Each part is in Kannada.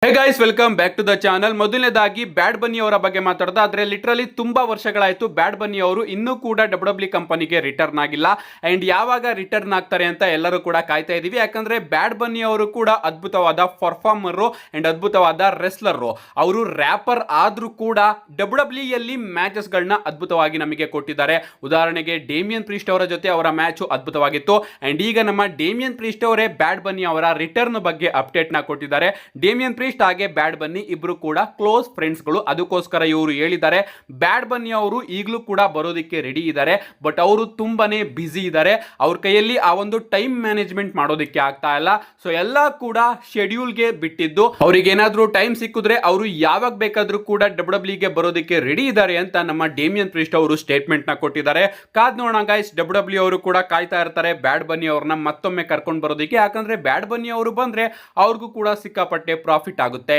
Hey guys, welcome back to the channel. ಮೊದಲನೇದಾಗಿ ಬ್ಯಾಡ್ ಬನ್ನಿ ಅವರ ಬಗ್ಗೆ ಮಾತಾಡೋದಾದ್ರೆ ಲಿಟ್ರಲಿ ತುಂಬಾ ವರ್ಷಗಳಾಯ್ತು ಬ್ಯಾಡ್ ಬನ್ನಿ ಅವರು ಇನ್ನೂ ಕೂಡ ಡಬ್ಲ್ಯೂ ಕಂಪನಿಗೆ ರಿಟರ್ನ್ ಆಗಿಲ್ಲ. ಅಂಡ್ ಯಾವಾಗ ರಿಟರ್ನ್ ಆಗ್ತಾರೆ ಅಂತ ಎಲ್ಲರೂ ಕೂಡ ಕಾಯ್ತಾ ಇದೀವಿ. ಯಾಕಂದ್ರೆ ಬ್ಯಾಡ್ ಬನ್ನಿ ಅವರು ಕೂಡ ಅದ್ಭುತವಾದ ಪರ್ಫಾರ್ಮರ್ ಅಂಡ್ ಅದ್ಭುತವಾದ ರೆಸ್ಲರ್. ಅವರು ರ್ಯಾಪರ್ ಆದ್ರೂ ಕೂಡ ಡಬ್ಲ್ಯೂ ಮ್ಯಾಚಸ್ ಗಳನ್ನ ಅದ್ಭುತವಾಗಿ ನಮಗೆ ಕೊಟ್ಟಿದ್ದಾರೆ. ಉದಾಹರಣೆಗೆ ಡೇಮಿಯನ್ ಪ್ರೀಸ್ಟ್ ಅವರ ಜೊತೆ ಅವರ ಮ್ಯಾಚ್ ಅದ್ಭುತವಾಗಿತ್ತು. ಅಂಡ್ ಈಗ ನಮ್ಮ ಡೇಮಿಯನ್ ಪ್ರೀಸ್ಟ್ ಅವರೇ ಬ್ಯಾಡ್ ಬನ್ನಿ ಅವರ ರಿಟರ್ನ್ ಬಗ್ಗೆ ಅಪ್ಡೇಟ್ ನ ಕೊಟ್ಟಿದ್ದಾರೆ. ಡೇಮಿಯನ್ ಪ್ರೀಸ್ಟ್ ಹಾಗೆ ಬ್ಯಾಡ್ ಬನ್ನಿ ಇಬ್ರು ಕೂಡ ಕ್ಲೋಸ್ ಫ್ರೆಂಡ್ಸ್ ಗಳು. ಅದಕ್ಕೋಸ್ಕರ ಇವರು ಹೇಳಿದ್ದಾರೆ ಬ್ಯಾಡ್ ಬನ್ನಿ ಅವರು ಈಗಲೂ ಕೂಡ ಬರೋದಕ್ಕೆ ರೆಡಿ ಇದ್ದಾರೆ, ಬಟ್ ಅವರು ತುಂಬಾನೇ ಬಿಸಿ ಇದ್ದಾರೆ. ಅವ್ರ ಕೈಯಲ್ಲಿ ಆ ಒಂದು ಟೈಮ್ ಮ್ಯಾನೇಜ್ಮೆಂಟ್ ಮಾಡೋದಕ್ಕೆ ಆಗ್ತಾ ಇಲ್ಲ. ಸೊ ಎಲ್ಲ ಕೂಡ ಶೆಡ್ಯೂಲ್ಗೆ ಬಿಟ್ಟಿದ್ದು. ಅವ್ರಿಗೆ ಏನಾದ್ರೂ ಟೈಮ್ ಸಿಕ್ಕಿದ್ರೆ ಅವರು ಯಾವಾಗ ಬೇಕಾದ್ರೂ ಕೂಡ ಡಬ್ಲ್ಯೂಗೆ ಬರೋದಕ್ಕೆ ರೆಡಿ ಇದ್ದಾರೆ ಅಂತ ನಮ್ಮ ಡೇಮಿಯನ್ ಪ್ರೀಸ್ಟ್ ಅವರು ಸ್ಟೇಟ್ಮೆಂಟ್ ನ ಕೊಟ್ಟಿದ್ದಾರೆ. ಕಾದ್ ನೋಡೋಣ ಗೈಸ್, ಡಬ್ಲ್ಯೂ ಅವರು ಕೂಡ ಕಾಯ್ತಾ ಇರ್ತಾರೆ ಬ್ಯಾಡ್ ಬನ್ನಿ ಅವ್ರನ್ನ ಮತ್ತೊಮ್ಮೆ ಕರ್ಕೊಂಡು ಬರೋದಕ್ಕೆ. ಯಾಕಂದ್ರೆ ಬ್ಯಾಡ್ ಬನ್ನಿ ಅವರು ಬಂದ್ರೆ ಅವ್ರಿಗೂ ಕೂಡ ಸಿಕ್ಕಾಪಟ್ಟೆ ಪ್ರಾಫಿಟ್ ಆಗುತ್ತೆ.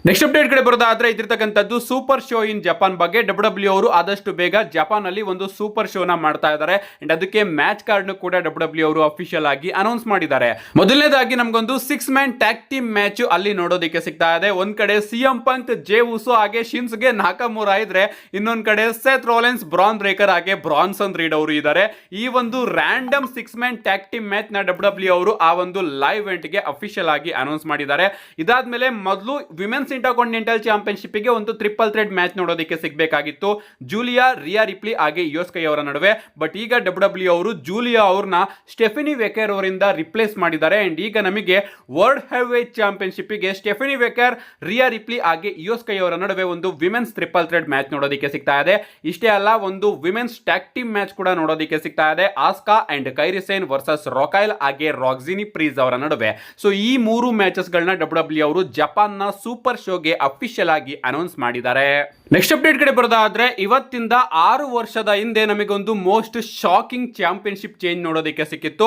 ನೆಕ್ಸ್ಟ್ ಅಪ್ಡೇಟ್ ಕಡೆ ಬರೋದಾದ್ರೆ ಇದಿರ್ತಕ್ಕಂಥದ್ದು ಸೂಪರ್ ಶೋ ಇನ್ ಜಪಾನ್ ಬಗ್ಗೆ. ಡಬ್ಲ್ಯೂ ಅವರು ಆದಷ್ಟು ಬೇಗ ಜಪಾನ್ ಅಲ್ಲಿ ಒಂದು ಸೂಪರ್ ಶೋನ ಮಾಡ್ತಾ ಇದ್ದಾರೆ. ಅಂಡ್ ಅದಕ್ಕೆ ಮ್ಯಾಚ್ ಕಾರ್ಡ್ ಕೂಡ ಡಬ್ಲ್ಯೂ ಅವರು ಅಫಿಷಿಯಲ್ ಆಗಿ ಅನೌನ್ಸ್ ಮಾಡಿದ್ದಾರೆ. ಮೊದಲನೇದಾಗಿ ನಮಗೊಂದು 6 ಮ್ಯಾನ್ ಟ್ಯಾಗ್ ಟೀಮ್ ಮ್ಯಾಚ್ ಅಲ್ಲಿ ನೋಡೋದಕ್ಕೆ ಸಿಗ್ತಾ ಇದೆ. ಒಂದ್ ಕಡೆ ಸಿಎಂ ಪಂಕ್, ಜೇ ಉಸೋ ಹಾಗೆ ಶಿನ್ಸ್ಗೆ ನಾಕಮುರಾ ಇದ್ರೆ, ಇನ್ನೊಂದ್ ಕಡೆ ಸೆತ್ ರೋಲೆನ್ಸ್, ಬ್ರಾನ್ ಬ್ರೇಕರ್ ಹಾಗೆ ಬ್ರಾನ್ಸನ್ ರೀಡ್ ಅವರು ಇದ್ದಾರೆ. ಈ ಒಂದು random 6 man tag team match ನ ಡಬ್ಲ್ಯೂ ಅವರು ಆ ಒಂದು ಲೈವ್ ಇವೆಂಟ್ ಗೆ ಅಫಿಷಿಯಲ್ ಆಗಿ ಅನೌನ್ಸ್ ಮಾಡಿದ್ದಾರೆ. ಇದಾದ್ಮೇಲೆ ಮೊದಲು ವಿಮೆನ್ಸ್ ಇಂಟರ್ಕಾಂಟಿನೆಂಟಲ್ ಚಾಂಪಿಯನ್ಶಿಪ್ ಗೆ ಒಂದು ಟ್ರಿಪಲ್ ಥ್ರೆಡ್ ಮ್ಯಾಚ್ ನೋಡೋದಕ್ಕೆ ಸಿಗಬೇಕಾಗಿತ್ತು, ಜೂಲಿಯಾ, ರಿಯಾ ರಿಪ್ಲಿ ಹಾಗೆ ಯೋಸ್ಕೈ ಅವರ ನಡುವೆ. ಬಟ್ ಈಗ ಡಬ್ಲ್ಯೂ ಅವರು ಜೂಲಿಯಾ ಅವ್ರನ್ನ ಸ್ಟೆಫನಿ ವೆಕರ್ ಅವರಿಂದ ರಿಪ್ಲೇಸ್ ಮಾಡಿದ್ದಾರೆ. ಅಂಡ್ ಈಗ ನಮಗೆ ವರ್ಲ್ಡ್ ಹೆವಿವೇಟ್ ಚಾಂಪಿಯನ್ಶಿಪ್ ಗೆ ಸ್ಟೆಫನಿ ವೆಕರ್, ರಿಯಾ ರಿಪ್ಲಿ ಹಾಗೆ ಯೋಸ್ಕೈ ಅವರ ನಡುವೆ ಒಂದು ವಿಮೆನ್ಸ್ ಟ್ರಿಪಲ್ ಥ್ರೆಡ್ ಮ್ಯಾಚ್ ನೋಡೋದಕ್ಕೆ ಸಿಗ್ತಾ ಇದೆ. ಇಷ್ಟೇ ಅಲ್ಲ, ಒಂದು ವಿಮೆನ್ಸ್ ಟ್ಯಾಗ್ ಟೀಮ್ ಮ್ಯಾಚ್ ಕೂಡ ನೋಡೋದಕ್ಕೆ ಸಿಗ್ತಾ ಇದೆ, ಆಸ್ಕಾ ಅಂಡ್ ಕೈರಿ ಸೇನ್ ವರ್ಸಸ್ ರಾಕೈಲ್ ಹಾಗೆ ರಾಕ್ಸಿನಿ ಪ್ರೀಸ್ ಅವರ ನಡುವೆ. ಸೊ ಈ ಮೂರು ಮ್ಯಾಚಸ್ ಗಳನ್ನ ಡಬ್ಲ್ಯೂ ಅವರು ಜಪಾನ್ ನ ಸೂಪರ್ ಶೋಗೆ ಅಫಿಷಿಯಲ್ ಆಗಿ ಅನೌನ್ಸ್ ಮಾಡಿದ್ದಾರೆ. ನೆಕ್ಸ್ಟ್ ಅಪ್ಡೇಟ್ ಕಡೆ ಬರೋದಾದ್ರೆ ಇವತ್ತಿಂದ 6 ವರ್ಷದ ಹಿಂದೆ ನಮಗೊಂದು ಮೋಸ್ಟ್ ಶಾಕಿಂಗ್ ಚಾಂಪಿಯನ್ಶಿಪ್ ಚೇಂಜ್ ನೋಡೋದಕ್ಕೆ ಸಿಕ್ಕಿತ್ತು.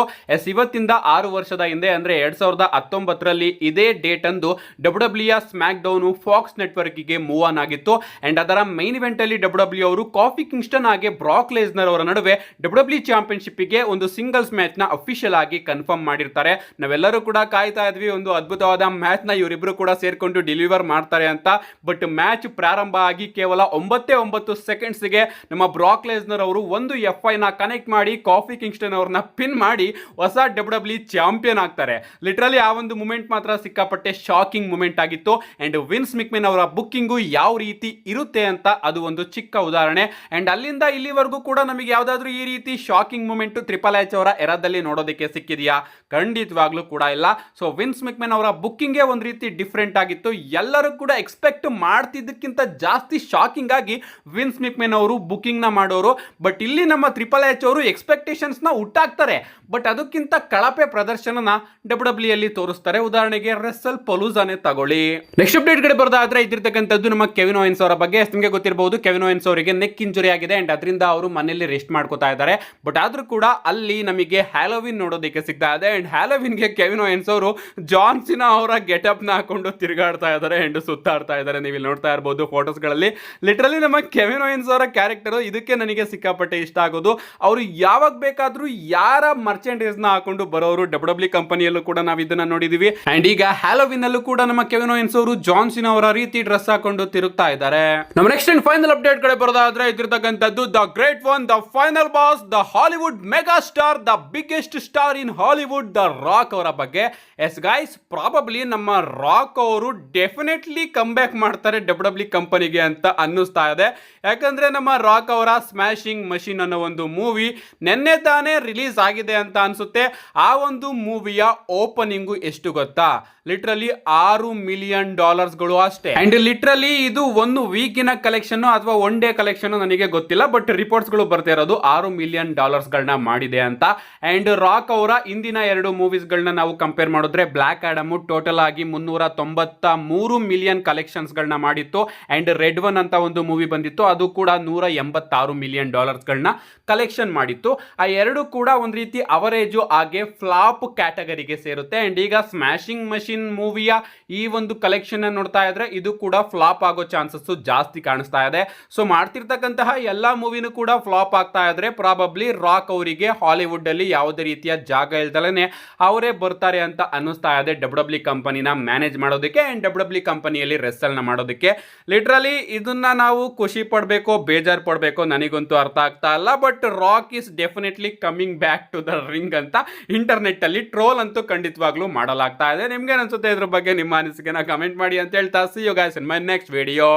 ಇವತ್ತಿಂದ 6 ವರ್ಷದ ಹಿಂದೆ ಅಂದ್ರೆ 2019ರಲ್ಲಿ ಇದೇ ಡೇಟ್ ಅಂದು W smack down fox network ಗೆ ಮೂವ್ ಆನ್ ಆಗಿತ್ತು. ಅಂಡ್ ಅದರ ಮೈನ್ ಇವೆಂಟ್ ಅಲ್ಲಿ ಡಬ್ಲ್ಯೂ ಅವರು ಕಾಫಿ ಕಿಂಗ್ಸ್ಟನ್ ಹಾಗೆ ಬ್ರಾಕ್ ಲೆಸ್ನರ್ ಅವರ ನಡುವೆ ಡಬ್ಲ್ಯೂ ಚಾಂಪಿಯನ್ಶಿಪ್ ಗೆ ಒಂದು ಸಿಂಗಲ್ಸ್ ಮ್ಯಾಚ್ ನ ಅಫಿಷಿಯಲ್ ಆಗಿ ಕನ್ಫರ್ಮ್ ಮಾಡಿರ್ತಾರೆ. ನಾವೆಲ್ಲರೂ ಕೂಡ ಕಾಯ್ತಾ ಇದ್ವಿ ಒಂದು ಅದ್ಭುತವಾದ ಮ್ಯಾಚ್ ನ ಇವರಿಬ್ರು ಕೂಡ ಸೇರ್ಕೊಂಡು ಡೆಲಿವರ್ ಮಾಡ್ತಾರೆ ಅಂತ. ಬಟ್ ಮ್ಯಾಚ್ ಪ್ರಾರಂಭ ಆಗಿ ಕೇವಲ 9 ಸೆಕೆಂಡ್ಸ್ಗೆ ನಮ್ಮ ಬ್ರಾಕ್ ಲೆಸ್ನರ್ ಅವರು ಒಂದು FI ನ ಕನೆಕ್ಟ್ ಮಾಡಿ ಕಾಫಿ ಕಿಂಗ್ಸ್ಟನ್ ಅವ್ರನ್ನ ಪಿನ್ ಮಾಡಿ ಹೊಸ ಡಬ್ಲ್ಯೂ ಚಾಂಪಿಯನ್ ಆಗ್ತಾರೆ. ಲಿಟರಲಿ ಆ ಒಂದು ಮೂಮೆಂಟ್ ಮಾತ್ರ ಸಿಕ್ಕಾಪಟ್ಟೆ ಶಾಕಿಂಗ್ ಮೂಮೆಂಟ್ ಆಗಿತ್ತು. ಅಂಡ್ ವಿನ್ಸ್ ಮಿಕ್ಮೆನ್ ಅವರ ಬುಕ್ಕಿಂಗು ಯಾವ ರೀತಿ ಇರುತ್ತೆ ಅಂತ ಅದು ಒಂದು ಚಿಕ್ಕ ಉದಾಹರಣೆ. ಅಂಡ್ ಅಲ್ಲಿಂದ ಇಲ್ಲಿವರೆಗೂ ಕೂಡ ನಮಗೆ ಯಾವ್ದಾದ್ರು ಈ ರೀತಿ ಶಾಕಿಂಗ್ ಮೂಮೆಂಟ್ ಟ್ರಿಪಲ್ ಎಚ್ ಅವರ ಎರಾದಲ್ಲಿ ನೋಡೋದಕ್ಕೆ ಸಿಕ್ಕಿದೆಯಾ? ಖಂಡಿತವಾಗ್ಲೂ ಕೂಡ ಇಲ್ಲ. ಸೊ ವಿನ್ಸ್ ಮಿಕ್ಮೆನ್ ಅವರ ಬುಕ್ಕಿಂಗೇ ಒಂದು ರೀತಿ ಡಿಫ್ರೆಂಟ್ ಆಗಿತ್ತು. ಎಲ್ಲರೂ ಕೂಡ ಎಕ್ಸ್ಪೆಕ್ಟ್ ಮಾಡ್ತಿದ್ದಕ್ಕಿಂತ ಜಾಸ್ತಿ ಶಾಕಿಂಗ್ ಆಗಿ ವಿನ್ಸ್ ಮಿಕ್ಮೆನ್ ಅವರು ಬುಕಿಂಗ್ ನ ಮಾಡೋರು. ಬಟ್ ಇಲ್ಲಿ ನಮ್ಮ ಟ್ರಿಪಲ್ ಎಚ್ ಅವರು ಎಕ್ಸ್ಪೆಕ್ಟೇಷನ್ಸ್ ನ ಹುಟ್ಟಾಕ್ತಾರೆ, ಬಟ್ ಅದಕ್ಕಿಂತ ಕಳಪೆ ಪ್ರದರ್ಶನನ ಡಬ್ಲ್ಯೂ ಅಲ್ಲಿ ತೋರಿಸ್ತಾರೆ. ಉದಾಹರಣೆಗೆ ರೆಸ್ಸಲ್ ಪಲೂಸಾನೆ ತಗೊಳ್ಳಿ. ನೆಕ್ಸ್ಟ್ ಅಪ್ಡೇಟ್ ಕಡೆ ಬರೋದಾದ್ರೆ ಇದಿರ್ತಕ್ಕಂಥದ್ದು ನಮ್ಮ ಕೆವಿನ್ ಓವೆನ್ಸ್ ಅವರ ಬಗ್ಗೆ. ನಿಮಗೆ ಗೊತ್ತಿರಬಹುದು, ಕೆವಿನ್ ಓವೆನ್ಸ್ ಅವರಿಗೆ ನೆಕ್ ಇಂಜುರಿ ಆಗಿದೆ ಅಂಡ್ ಅದರಿಂದ ಅವರು ಮನೆಯಲ್ಲಿ ರೆಸ್ಟ್ ಮಾಡ್ಕೋತಾ ಇದ್ದಾರೆ. ಬಟ್ ಆದ್ರೂ ಕೂಡ ಅಲ್ಲಿ ನಮಗೆ ಹ್ಯಾಲೋವಿನ್ ನೋಡೋದಕ್ಕೆ ಸಿಗ್ತಾ ಇದೆ. ಅಂಡ್ ಹ್ಯಾಲೋವಿನ್ಗೆ ಕೆವಿನ್ ಓವೆನ್ಸ್ ಅವರು ಜಾನ್ ಸಿನಾ ಅವರ ಗೆಟಪ್ ನ ಹಾಕೊಂಡು ತಿರುಗಾಡ್ತಾ ಇದ್ದಾರೆ ಅಂಡ್ ಸುತ್ತಾಡ್ತಾ ಇದ್ದಾರೆ. ನೀವು ಇಲ್ಲಿ ನೋಡ್ತಾ ಇರಬಹುದು ಫೋಟೋಸ್ ಗಳಲ್ಲಿ. ಲಿಟರಲಿ ನಮ್ಮ ಕೆವಿನ್ ಓವೆನ್ಸ್ ಅವರ ಕ್ಯಾರೆಕ್ಟರ್ ಇದಕ್ಕೆ ನನಗೆ ಸಿಕ್ಕಾಪಟ್ಟೆ ಇಷ್ಟ ಆಗೋದು. ಅವರು ಯಾವಾಗ ಬೇಕಾದ್ರೂ ಯಾರ ಮರ್ಚೆಂಡೈಸ್ ನ ಹಾಕೊಂಡು ಬರೋರು. ಡಬ್ಲ್ಯೂ ಕಂಪನಿಯಲ್ಲೂ ಕೂಡ ನಾವು ಇದನ್ನ ನೋಡಿದೀವಿ. ಅಂಡ್ ಈಗ ಹ್ಯಾಲೋವಿನ್ ಅಲ್ಲೂ ಕೂಡ ನಮ್ಮ ಕೆವಿನ್ ಓವೆನ್ಸ್ ಅವರು ಜಾನ್ ಸಿನಾ ಅವರ ರೀತಿ ಡ್ರೆಸ್ ಹಾಕೊಂಡು ತಿರುಗ್ತಾ ಇದ್ದಾರೆ. ನಮ್ಮ ನೆಕ್ಸ್ಟ್ ಅಂಡ್ ಫೈನಲ್ ಅಪ್ಡೇಟ್ ಕಡೆ ಬರೋದಾದ್ರೆ ಇದಿರ್ತಕ್ಕಂಥದ್ದು the great one, the final boss, the Hollywood mega star, the biggest star in Hollywood, the Rock ಅವರ ಬಗ್ಗೆ. ಎಸ್ ಗೈಸ್, ಪ್ರಾಬಬ್ಲಿ ನಮ್ಮ ರಾಕ್ ಅವರು ಡೆಫಿನೆಟ್ಲಿ ಕಮ್ ಬ್ಯಾಕ್ ಮಾಡ್ತಾರೆ ಡಬ್ಲ್ಯೂ ಕಂಪನಿಗೆ ಅಂತ ಅನ್ನಿಸ್ತಾ ಇದೆ. ಯಾಕಂದ್ರೆ ನಮ್ಮ ರಾಕ್ ಅವರ ಸ್ಮ್ಯಾಶಿಂಗ್ ಮಷಿನ್ ಅನ್ನೋ ಒಂದು ಮೂವಿ ನಿನ್ನೆ ತಾನೇ ರಿಲೀಸ್ ಆಗಿದೆ ಅಂತ ಅನ್ಸುತ್ತೆ. ಆ ಒಂದು ಮೂವಿಯ ಓಪನಿಂಗು ಎಷ್ಟು ಗೊತ್ತಾ? ಲಿಟ್ರಲಿ $6 ಮಿಲಿಯನ್ ಅಷ್ಟೇ. ಅಂಡ್ ಲಿಟ್ರಲಿ ಇದು ಒಂದು ವೀಕಿನ ಕಲೆಕ್ಷನ್ ಅಥವಾ ಒನ್ ಡೇ ಕಲೆಕ್ಷನ್ ನನಗೆ ಗೊತ್ತಿಲ್ಲ, ಬಟ್ ರಿಪೋರ್ಟ್ಸ್ ಗಳು ಬರ್ತಾ ಇರೋದು $6 ಮಿಲಿಯನ್ ಗಳನ್ನ ಮಾಡಿದೆ ಅಂತ. ಅಂಡ್ ರಾಕ್ ಅವರ ಇಂದಿನ 2 ಮೂವೀಸ್ ಗಳನ್ನ ನಾವು ಕಂಪೇರ್ ಮಾಡಿದ್ರೆ ಬ್ಲಾಕ್ ಆಡಮ್ ಟೋಟಲ್ ಆಗಿ $393 ಮಿಲಿಯನ್ ಕಲೆಕ್ಷನ್ಸ್ ಗಳನ್ನ ಮಾಡಿತ್ತು. ಅಂಡ್ ರೆಡ್ 7 ಅಂತ ಒಂದು ಮೂವಿ ಬಂದಿತ್ತು, ಅದು ಕೂಡ $186 ಮಿಲಿಯನ್ ಕಲೆಕ್ಷನ್ ಮಾಡಿತ್ತು. ಆ ಎರಡು ಕೂಡ ಒಂದು ರೀತಿ ಅವರೇಜು ಹಾಗೆ ಫ್ಲಾಪ್ ಕ್ಯಾಟಗರಿಗೆ ಸೇರುತ್ತೆ. ಅಂಡ್ ಈಗ ಸ್ಮ್ಯಾಶಿಂಗ್ ಮಷಿನ್ ಮೂವಿಯ ಈ ಒಂದು ಕಲೆಕ್ಷನ್ ನೋಡ್ತಾ ಇದ್ರೆ ಇದು ಕೂಡ ಫ್ಲಾಪ್ ಆಗೋ ಚಾನ್ಸಸ್ ಜಾಸ್ತಿ ಕಾಣಿಸ್ತಾ ಇದೆ. ಸೊ ಮಾಡ್ತಿರ್ತಕ್ಕಂತಹ ಎಲ್ಲಾ ಮೂವಿನೂ ಕೂಡ ಫ್ಲಾಪ್ ಆಗ್ತಾ ಇದ್ರೆ ಪ್ರಾಬಬ್ಲಿ ರಾಕ್ ಅವರಿಗೆ ಹಾಲಿವುಡ್ ಅಲ್ಲಿ ಯಾವುದೇ ರೀತಿಯ ಜಾಗ ಇಲ್ದಲೇ ಅವರೇ ಬರ್ತಾರೆ ಅಂತ ಅನ್ನಿಸ್ತಾ ಇದೆ ಡಬ್ಲ್ಯೂ ಕಂಪನಿನ ಮ್ಯಾನೇಜ್ ಮಾಡೋದಕ್ಕೆ ಅಂಡ್ ಡಬ್ಲ್ಯೂ ಕಂಪನಿಯಲ್ಲಿ ರೆಸಲ್ನ ಮಾಡೋದಕ್ಕೆ. ಲಿಟ್ರಲಿ ಇದನ್ನ ನಾವು ಖುಷಿ ಪಡಬೇಕೋ ಬೇಜಾರು ಪಡಬೇಕೋ ನನಗಂತೂ ಅರ್ಥ ಆಗ್ತಾ ಇಲ್ಲ. But rock is definitely coming back to the ring ಅಂತ ಇಂಟರ್ನೆಟ್ ಅಲ್ಲಿ ಟ್ರೋಲ್ ಅಂತೂ ಖಂಡಿತವಾಗ್ಲೂ ಮಾಡಲಾಗ್ತಾ ಇದೆ. ನಿಮ್ಗೆ ಅನ್ಸುತ್ತೆ ಇದ್ರ ಬಗ್ಗೆ ನಿಮ್ಮ ಅನಿಸಿಕೆನ ಕಮೆಂಟ್ ಮಾಡಿ ಅಂತ ಹೇಳ್ತಾ see you guys in my next video.